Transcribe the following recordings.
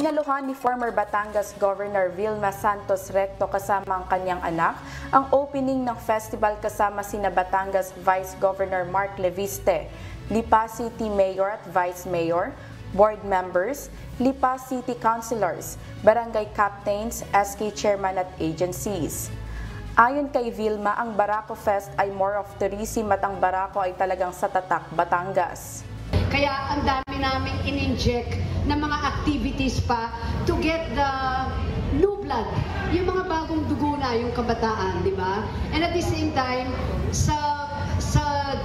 Dinaluhan ni former Batangas Governor Vilma Santos Recto kasama ang kanyang anak ang opening ng festival kasama sina Batangas Vice Governor Mark Leviste, Lipa City Mayor at Vice Mayor, board members, Lipa City Councilors, barangay captains, SK chairman at agencies. Ayon kay Vilma, ang Barako Fest ay more of tourism at ang Barako ay talagang sa tatak Batangas. Kaya ang dami namin in-inject na mga activities pa to get the new blood, yung mga bagong dugo na yung kabataan, di ba? And at the same time, sa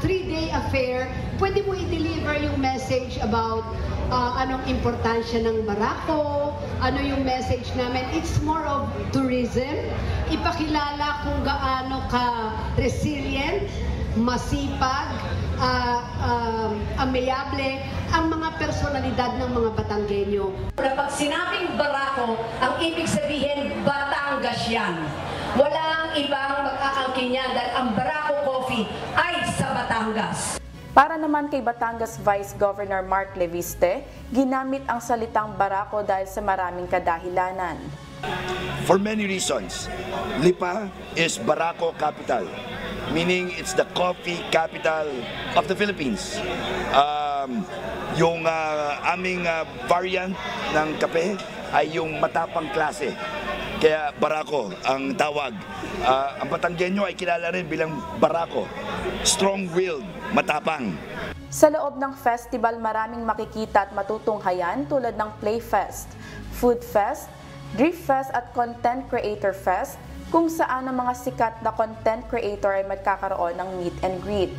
3-day affair, pwede mo i-deliver yung message about anong importansya ng Barako, ano yung message namin. It's more of tourism, ipakilala kung gaano ka resilient, masipag, ameyable ang mga personalidad ng mga Batanggenyo. Pag sinabing Barako, ang ibig sabihin Batangas yan. Walang ibang mag-aangkin yan dahil ang Barako Coffee ay sa Batangas. Para naman kay Batangas Vice Governor Mark Leviste, ginamit ang salitang Barako dahil sa maraming kadahilanan. For many reasons, Lipa is Barako capital, meaning it's the coffee capital of the Philippines. Yung aming variant ng kape ay yung matapang klase, kaya Barako ang tawag. Ang Batanggenyo ay kilala rin bilang Barako, strong-willed, matapang. Sa loob ng festival, maraming makikita at matutunghayan tulad ng Play Fest, Food Fest, Drift Fest at Content Creator Fest, kung saan ang mga sikat na content creator ay magkakaroon ng meet and greet.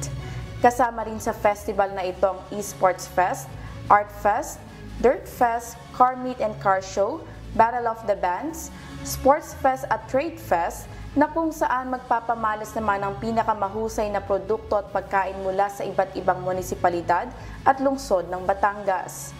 Kasama rin sa festival na ito ang Esports Fest, Art Fest, Dirt Fest, Car Meet and Car Show, Battle of the Bands, Sports Fest at Trade Fest, na kung saan magpapamalas naman ang pinakamahusay na produkto at pagkain mula sa iba't ibang munisipalidad at lungsod ng Batangas.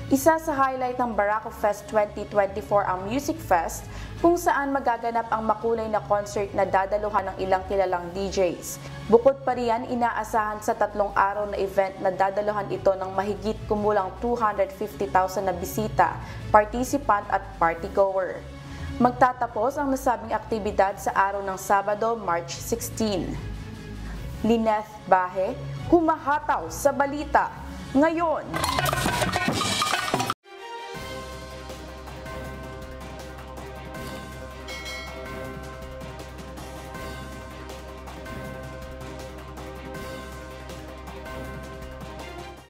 Isa sa highlight ng Barako Fest 2024 ang Music Fest, kung saan magaganap ang makulay na concert na dadaluhan ng ilang kilalang DJs. Bukod pa riyan, inaasahan sa 3 araw na event na dadaluhan ito ng mahigit kumulang 250,000 na bisita, participant at partygoer. Magtatapos ang nasabing aktibidad sa araw ng Sabado, March 16. Lineth Bahe, humahataw sa balita ngayon.